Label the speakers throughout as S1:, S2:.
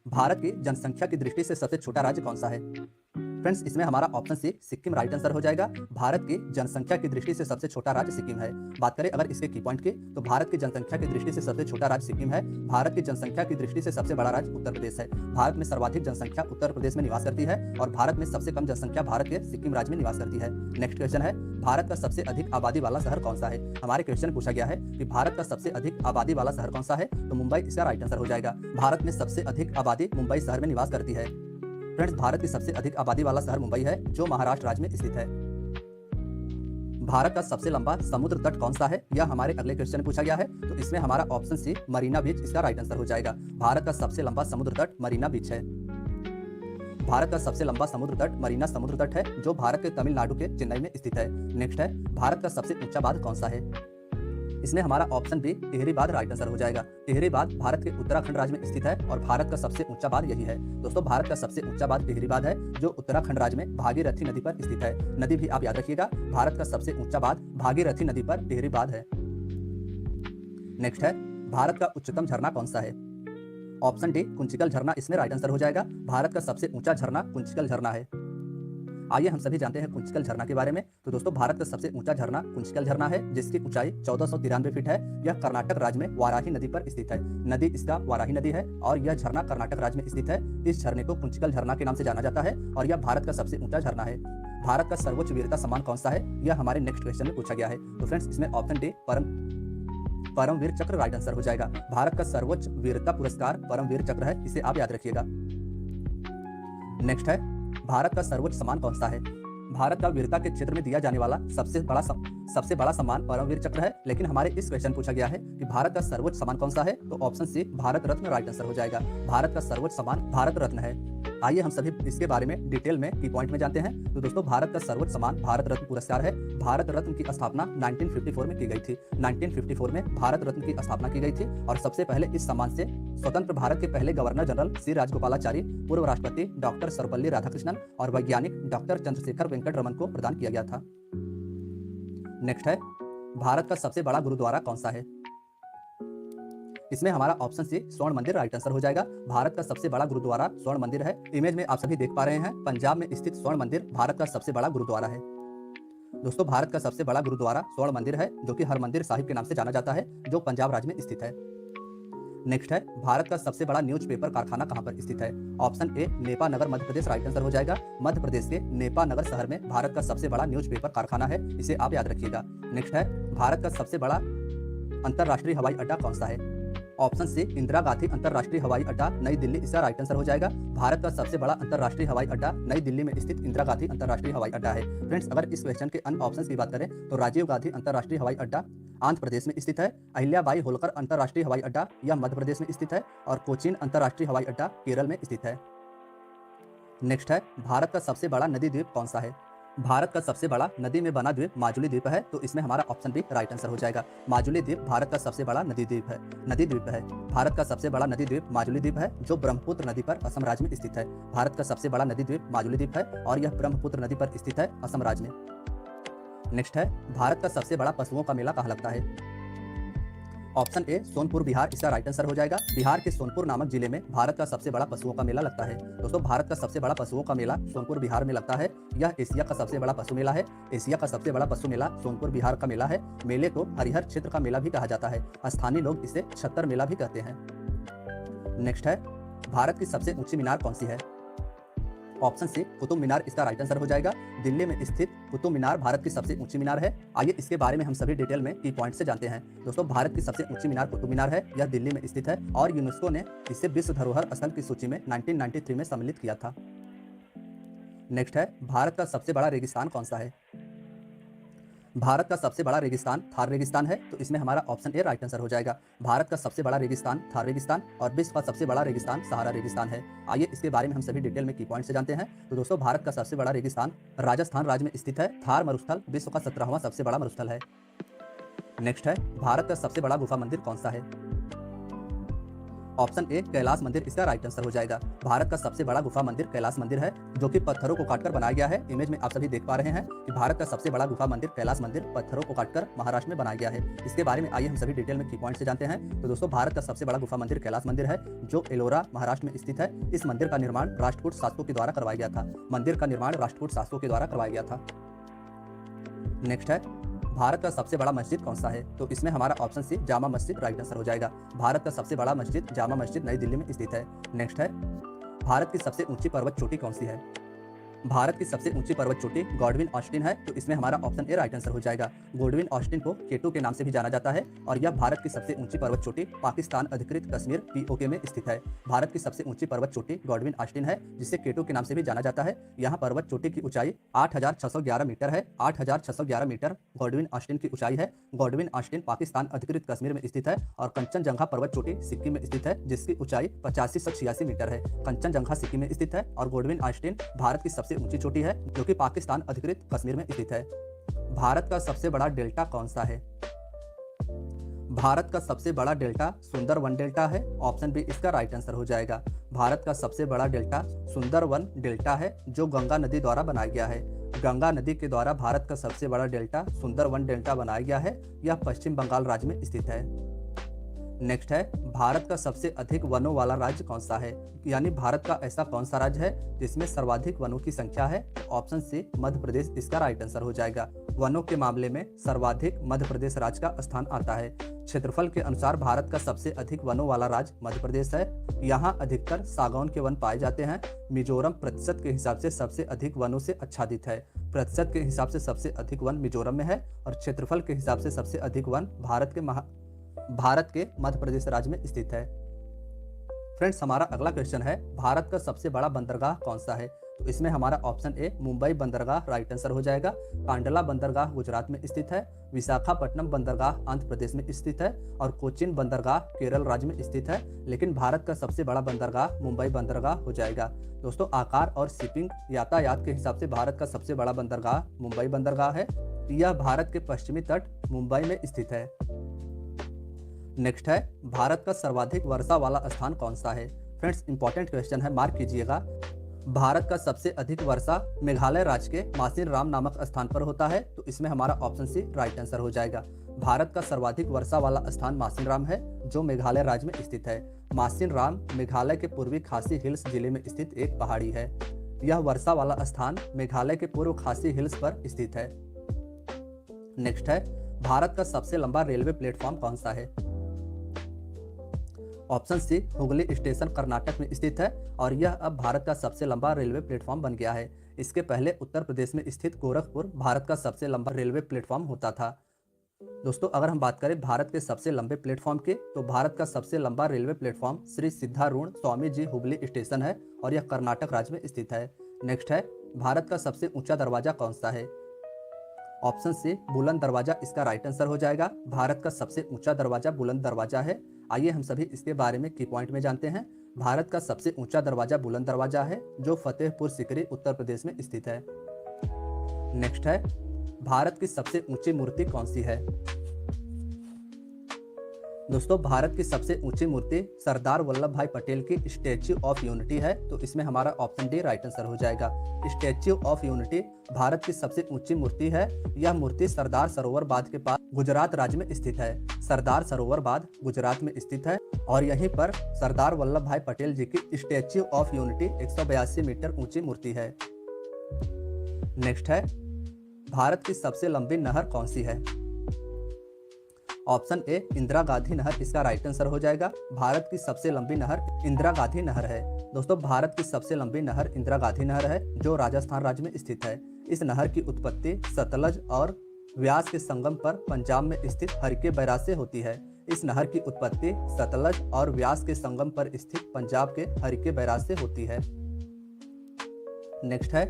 S1: भारत की जनसंख्या की दृष्टि से सबसे छोटा राज्य कौन सा है? फ्रेंड्स, इसमें हमारा option C Sikkim right answer हो जाएगा। भारत की जनसंख्या की दृष्टि से सबसे छोटा राज्य सिक्किम है। बात करें अगर इसके की पॉइंट की, तो भारत की जनसंख्या की दृष्टि से सबसे छोटा राज्य सिक्किम है। भारत की जनसंख्या की दृष्टि से सबसे बड़ा राज्य उत्तर प्रदेश है। भारत में सर्वाधिक जनसंख्या उत्तर प्रदेश में निवास करती है और भारत में सबसे कम जनसंख्या भारत के सिक्किम राज्य में निवास करती है। नेक्स्ट क्वेश्चन है, भारत का सबसे अधिक आबादी वाला शहर कौन सा है? हमारे क्वेश्चन में पूछा गया है कि भारत का सबसे अधिक आबादी वाला शहर कौन सा है, तो मुंबई इसका राइट आंसर हो जाएगा। भारत में सबसे अधिक आबादी मुंबई शहर में निवास करती है। फ्रेंड्स, भारत की सबसे अधिक आबादी वाला शहर मुंबई है, जो महाराष्ट्र राज्य में स्थित है। भारत का सबसे लंबा समुद्र तट कौन सा है, यह हमारे अगले क्वेश्चन में पूछा गया है, तो इसमें हमारा ऑप्शन सी मरीना बीच इसका राइट आंसर हो जाएगा। भारत का सबसे लंबा समुद्र तट मरीना बीच है। भारत का सबसे लंबा समुद्र तट मरीना समुद्र तट है, जो भारत के तमिलनाडु के चेन्नई में स्थित है। नेक्स्ट है, भारत का सबसे ऊंचा बांध कौन सा है? इसमें हमारा ऑप्शन बी टिहरी बांध राइट आंसर हो जाएगा। टिहरी बांध भारत के उत्तराखंड राज्य में स्थित है और भारत का सबसे ऊंचा बांध यही है। दोस्तों, भारत का सबसे ऊंचा बांध टिहरी बांध है, जो उत्तराखंड राज्य में भागीरथी नदी पर स्थित है। नदी भी आप याद रखिएगा, भारत का सबसे ऊंचा बांध भागीरथी नदी पर टिहरी बांध है। नेक्स्ट है, भारत का उच्चतम झरना कौन सा है? ऑप्शन डी कुंचिकल झरना इसमें राइट आंसर हो जाएगा। भारत का सबसे ऊंचा झरना कुंचिकल झरना है। आइए हम सभी जानते हैं कुंचिकल झरना के बारे में। तो दोस्तों, भारत का सबसे ऊंचा झरना कुंचिकल झरना है, जिसकी ऊंचाई 1493 फीट है। यह कर्नाटक राज्य में वाराही नदी पर स्थित है। नदी इसका वाराही नदी है और यह झरना कर्नाटक राज्य में स्थित है। इस झरने को कुंचिकल झरना के नाम से जाना जाता है और यह भारत का सबसे ऊंचा झरना है। भारत का सर्वोच्च वीरता सम्मान कौन सा है, यह हमारे नेक्स्ट क्वेश्चन में पूछा गया है। तो फ्रेंड्स, इसमें ऑप्शन डी परमवीर चक्र राइट आंसर हो जाएगा। भारत का सर्वोच्च वीरता पुरस्कार परमवीर चक्र है, इसे आप याद रखिएगा। नेक्स्ट है, भारत का सर्वोच्च सम्मान कौन सा है? भारत का वीरता के क्षेत्र में दिया जाने वाला सबसे बड़ा सम्मान परमवीर चक्र है, लेकिन हमारे इस क्वेश्चन पूछा गया है कि भारत का सर्वोच्च सम्मान कौन सा है, तो option C Bharat Ratna right answer हो जाएगा। भारत का सर्वोच्च सम्मान भारत रत्न है। आइए हम सभी इसके बारे में डिटेल में की पॉइंट में जानते हैं। तो दोस्तों, भारत का सर्वोच्च सम्मान भारत रत्न पुरस्कार है। भारत रत्न की स्थापना 1954 में की गई थी। 1954 में भारत रत्न की स्थापना की गई थी और सबसे पहले इस सम्मान से स्वतंत्र भारत के पहले गवर्नर जनरल सी राजगोपालाचारी, पूर्व राष्ट्रपति डॉक्टर सर्वपल्ली राधाकृष्णन और वैज्ञानिक डॉक्टर चंद्रशेखर वेंकट रमन को प्रदान किया गया था। नेक्स्ट है, भारत का सबसे बड़ा गुरुद्वारा कौन सा है? इसमें हमारा ऑप्शन सी स्वर्ण मंदिर राइट आंसर हो जाएगा। भारत का सबसे बड़ा गुरुद्वारा स्वर्ण मंदिर है। इमेज में आप सभी देख पा रहे हैं, पंजाब में स्थित स्वर्ण मंदिर भारत का सबसे बड़ा गुरुद्वारा है। दोस्तों, भारत का सबसे बड़ा गुरुद्वारा स्वर्ण मंदिर है, जो कि हरमंदिर साहिब के नाम से जाना जाता है, जो पंजाब राज्य में स्थित है। नेक्स्ट है, भारत का सबसे बड़ा न्यूज़पेपर कारखाना कहां पर स्थित है? Option A Nipah Nagar Madhya Pradesh right answer हो जाएगा। मध्य प्रदेश के नेपा नगर शहर में भारत का सबसे बड़ा न्यूज़पेपर कारखाना है, इसे आप याद रखिएगा। नेक्स्ट है, भारत का सबसे बड़ा अंतरराष्ट्रीय हवाई अड्डा कौन सा है? ऑप्शन सी इंदिरा गांधी अंतरराष्ट्रीय हवाई अड्डा नई दिल्ली इसका राइट आंसर हो जाएगा। भारत का सबसे बड़ा अंतरराष्ट्रीय हवाई अड्डा नई दिल्ली में स्थित इंदिरा गांधी अंतरराष्ट्रीय हवाई अड्डा है। फ्रेंड्स, अगर इस क्वेश्चन के अन्य ऑप्शंस की बात करें, तो राजीव गांधी अंतरराष्ट्रीय हवाई अड्डा आंध्र प्रदेश में स्थित है। अहिल्याबाई होलकर अंतरराष्ट्रीय हवाई अड्डा यह मध्य प्रदेश में स्थित है और कोचीन अंतरराष्ट्रीय हवाई अड्डा केरल में स्थित है। नेक्स्ट है, भारत का सबसे बड़ा नदी द्वीप कौन सा है? भारत का सबसे बड़ा नदी में बना द्वीप माजुली द्वीप है, तो इसमें हमारा ऑप्शन बी राइट आंसर हो जाएगा। माजुली द्वीप भारत का सबसे बड़ा नदी द्वीप है। भारत का सबसे बड़ा नदी द्वीप माजुली द्वीप है, जो ब्रह्मपुत्र नदी पर असम राज्य में स्थित है। भारत का सबसे बड़ा नदी द्वीप माजुली द्वीप है और यह ब्रह्मपुत्र नदी पर स्थित है, असम राज्य में। नेक्स्ट है, भारत का सबसे बड़ा पशुओं का मेला कहाँ लगता है? ऑप्शन ए सोनपुर बिहार इसका राइट आंसर हो जाएगा। बिहार के सोनपुर नामक जिले में भारत का सबसे बड़ा पशुओं का मेला लगता है। दोस्तों, भारत का सबसे बड़ा पशुओं का मेला सोनपुर बिहार में लगता है। यह एशिया का सबसे बड़ा पशु मेला है। एशिया का सबसे बड़ा पशु मेला सोनपुर बिहार का मेला है। मेले को हरिहर क्षेत्र का मेला भी कहा जाता है। स्थानीय लोग इसे छत्तर मेला भी कहते हैं। नेक्स्ट है, भारत की सबसे ऊंची मीनार कौन सी है? ऑप्शन सी कुतुब मीनार इसका राइट आंसर हो जाएगा। दिल्ली में स्थित कुतुब मीनार भारत की सबसे ऊंची मीनार है। आइए इसके बारे में हम सभी डिटेल में की पॉइंट से जानते हैं। दोस्तों, भारत की सबसे ऊंची मीनार कुतुब मीनार है। यह दिल्ली में स्थित है और यूनेस्को ने इसे विश्व धरोहर स्थल की सूची में 1993 में सम्मिलित किया था। नेक्स्ट है, भारत का सबसे बड़ा रेगिस्तान कौन सा है? भारत का सबसे बड़ा रेगिस्तान थार रेगिस्तान है, तो इसमें हमारा ऑप्शन ए राइट आंसर हो जाएगा। भारत का सबसे बड़ा रेगिस्तान थार रेगिस्तान और विश्व का सबसे बड़ा रेगिस्तान सहारा रेगिस्तान है। आइए इसके बारे में हम सभी डिटेल में की पॉइंट से जानते हैं। तो दोस्तों, भारत का सबसे बड़ा रेगिस्तान राजस्थान राज्य में स्थित है। थार मरुस्थल विश्व का 17वां सबसे बड़ा मरुस्थल है। नेक्स्ट है, भारत का सबसे बड़ा गुफा मंदिर कौन सा है? ऑप्शन ए कैलाश मंदिर इसका राइट आंसर हो जाएगा। भारत का सबसे बड़ा गुफा मंदिर कैलाश मंदिर है, जो कि पत्थरों को काटकर बनाया गया है। इमेज में आप सभी देख पा रहे हैं कि भारत का सबसे बड़ा गुफा मंदिर कैलाश मंदिर पत्थरों को काटकर महाराष्ट्र में बनाया गया है। इसके बारे में आइए हम सभी डिटेल में की पॉइंट से जानते हैं। तो दोस्तों, भारत का सबसे बड़ा गुफा मंदिर कैलाश मंदिर है, जो एलोरा महाराष्ट्र में स्थित है। इस मंदिर का निर्माण राष्ट्रकूट शासकों के द्वारा करवाया गया था। मंदिर का निर्माण राष्ट्रकूट शासकों के द्वारा करवाया गया था। नेक्स्ट है, भारत का सबसे बड़ा मस्जिद कौन सा है? तो इसमें हमारा ऑप्शन सी जामा मस्जिद राइट आंसर हो जाएगा। भारत का सबसे बड़ा मस्जिद जामा मस्जिद नई दिल्ली में स्थित है। नेक्स्ट है, भारत की सबसे ऊंची पर्वत चोटी कौन सी है? भारत की सबसे ऊंची पर्वत चोटी गॉडविन ऑस्टिन है। तो इसमें हमारा ऑप्शन ए राइट आंसर हो जाएगा। गॉडविन ऑस्टिन को केटू के नाम से भी जाना जाता है और यह भारत की सबसे ऊंची पर्वत चोटी पाकिस्तान अधिकृत कश्मीर पीओके में स्थित है। भारत की सबसे ऊंची पर्वत चोटी गॉडविन ऑस्टिन है, जिसे केटू के नाम से भी जाना जाता है। यहाँ पर्वत चोटी की ऊंचाई 8,611 मीटर है। 8,611 मीटर गॉडविन ऑस्टिन की ऊंचाई है। गॉडविन ऑस्टिन पाकिस्तान अधिकृत कश्मीर में स्थित है और कंचनजंगा पर्वत चोटी सिक्किम में स्थित है, जिसकी ऊंचाई 8586 मीटर है। कंचनजंगा सिक्किम में स्थित है और गॉडविन ऑस्टिन भारत की सबसे ऊंची चोटी है, जो कि पाकिस्तान अधिकृत कश्मीर में स्थित है। भारत का सबसे बड़ा डेल्टा कौन सा है? भारत का सबसे बड़ा डेल्टा सुंदरवन डेल्टा है। ऑप्शन बी इसका राइट आंसर हो जाएगा। भारत का सबसे बड़ा डेल्टा सुंदरवन डेल्टा है, जो गंगा नदी द्वारा बनाया गया है। गंगा नदी के द्वारा भारत का सबसे बड़ा डेल्टा सुंदरवन डेल्टा बनाया गया है। यह पश्चिम बंगाल राज्य में स्थित है। नेक्स्ट है, भारत का सबसे अधिक वनों वाला राज्य कौन सा है? यानी भारत का ऐसा कौन सा राज्य है जिसमें सर्वाधिक वनों की संख्या है? ऑप्शन सी मध्य प्रदेश इसका राइट आंसर हो जाएगा। वनों के मामले में सर्वाधिक मध्य प्रदेश राज्य का स्थान आता है। क्षेत्रफल के अनुसार भारत का सबसे अधिक वनों वाला राज्य मध्य प्रदेश है। यहाँ अधिकतर सागौन के वन पाए जाते हैं। मिजोरम प्रतिशत के हिसाब से सबसे अधिक वनों से आच्छादित है। प्रतिशत के हिसाब से सबसे अधिक वन मिजोरम में है और क्षेत्रफल के हिसाब से सबसे अधिक वन भारत के मध्य प्रदेश राज्य में स्थित है। फ्रेंड्स, हमारा अगला क्वेश्चन है, भारत का सबसे बड़ा बंदरगाह कौन सा है? तो इसमें हमारा ऑप्शन ए मुंबई बंदरगाह राइट आंसर हो जाएगा। कांडला बंदरगाह गुजरात में स्थित है। विशाखापट्टनम बंदरगाह आंध्र प्रदेश में स्थित है और कोचिन बंदरगाह केरल राज्य में स्थित है। लेकिन भारत का सबसे बड़ा बंदरगाह मुंबई बंदरगाह हो जाएगा। दोस्तों, आकार और शिपिंग यातायात के हिसाब से भारत का सबसे बड़ा बंदरगाह मुंबई बंदरगाह है। यह भारत के पश्चिमी तट मुंबई में स्थित है। नेक्स्ट है, भारत का सर्वाधिक वर्षा वाला स्थान कौन सा है? फ्रेंड्स, इंपॉर्टेंट क्वेश्चन है, मार्क कीजिएगा। भारत का सबसे अधिक वर्षा मेघालय राज्य के मासिन राम नामक स्थान पर होता है। तो इसमें हमारा ऑप्शन सी राइट आंसर हो जाएगा। भारत का सर्वाधिक वर्षा वाला स्थान मासिन राम है, जो मेघालय राज्य में स्थित है। मासिन राम मेघालय के पूर्वी खासी हिल्स जिले में स्थित एक पहाड़ी है। यह वर्षा वाला स्थान मेघालय के पूर्व खासी हिल्स पर स्थित है। नेक्स्ट है, भारत का सबसे लंबा रेलवे प्लेटफॉर्म कौन सा है? Option C Hooghly station Karnataka में स्थित है और यह अब भारत का सबसे लंबा रेलवे प्लेटफॉर्म बन गया है। इसके पहले उत्तर प्रदेश में स्थित गोरखपुर भारत का सबसे लंबा रेलवे प्लेटफॉर्म होता था। दोस्तों, अगर हम बात करें भारत के सबसे लंबे प्लेटफॉर्म की, तो भारत का सबसे लंबा railway platform Shri Siddharudha Swami ji Hubli station है और यह कर्नाटक राज्य में स्थित है। नेक्स्ट है, भारत का सबसे ऊंचा दरवाजा कौन सा है? ऑप्शन सी बुलंद दरवाजा इसका राइट आंसर हो जाएगा। भारत का सबसे ऊंचा दरवाजा बुलंद दरवाजा है। आइए हम सभी इसके बारे में की पॉइंट में जानते हैं। भारत का सबसे ऊंचा दरवाजा बुलंद दरवाजा है, जो फतेहपुर सिकरी उत्तर प्रदेश में स्थित है। नेक्स्ट है, भारत की सबसे ऊंची मूर्ति कौन सी है? दोस्तों, भारत की सबसे ऊंची मूर्ति सरदार वल्लभ भाई पटेल की स्टैच्यू ऑफ यूनिटी है। तो इसमें हमारा ऑप्शन डी राइट आंसर हो जाएगा। स्टैच्यू ऑफ यूनिटी भारत की सबसे ऊंची मूर्ति है। यह मूर्ति सरदार सरोवर बांध के पास गुजरात राज्य में स्थित है। सरदार सरोवर बांध गुजरात में स्थित है और यहीं पर सरदार वल्लभ भाई पटेल जी की स्टैच्यू ऑफ यूनिटी 182 मीटर ऊंची मूर्ति है। नेक्स्ट है, भारत की सबसे लंबी नहर कौन सी है? ऑप्शन ए इंदिरा गांधी नहर इसका राइट आंसर हो जाएगा। भारत की सबसे लंबी नहर इंदिरा गांधी नहर है। दोस्तों, भारत की सबसे लंबी नहर इंदिरा गांधी नहर है, जो राजस्थान राज्य में स्थित है। इस नहर की उत्पत्ति सतलज और व्यास के संगम पर पंजाब में स्थित हरिके बैराज से होती है। इस नहर की उत्पत्ति सतलज और व्यास के संगम पर स्थित पंजाब के हरिके बैराज से होती है। नेक्स्ट है,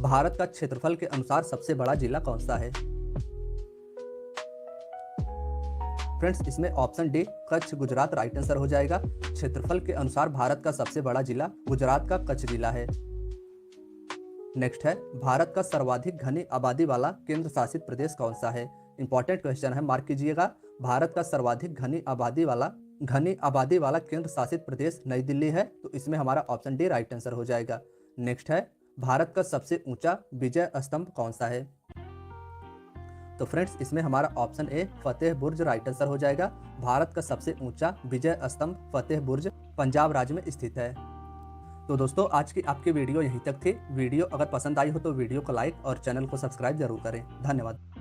S1: भारत का क्षेत्रफल के अनुसार सबसे बड़ा जिला कौन सा है? फ्रेंड्स, इसमें option D Kutch Gujarat right answer हो जाएगा। क्षेत्रफल के अनुसार भारत का सबसे बड़ा जिला गुजरात का कच्छ जिला है। नेक्स्ट है, भारत का सर्वाधिक घनी आबादी वाला केंद्र शासित प्रदेश कौन सा है? इंपॉर्टेंट क्वेश्चन है, मार्क कीजिएगा। भारत का सर्वाधिक घनी आबादी वाला घनी आबादी वाला केंद्र शासित प्रदेश नई दिल्ली है, तो इसमें हमारा ऑप्शन डी राइट आंसर हो जाएगा। नेक्स्ट है, भारत का सबसे ऊंचा विजय स्तंभ कौन सा है? तो फ्रेंड्स, इसमें हमारा option A Fateh Burj right answer हो जाएगा। भारत का सबसे ऊंचा विजय स्तंभ फतेह बुर्ज पंजाब राज्य में स्थित है। तो दोस्तों, आज की आपकी वीडियो यहीं तक थी। वीडियो अगर पसंद आई हो तो वीडियो को लाइक और चैनल को सब्सक्राइब जरूर करें। धन्यवाद।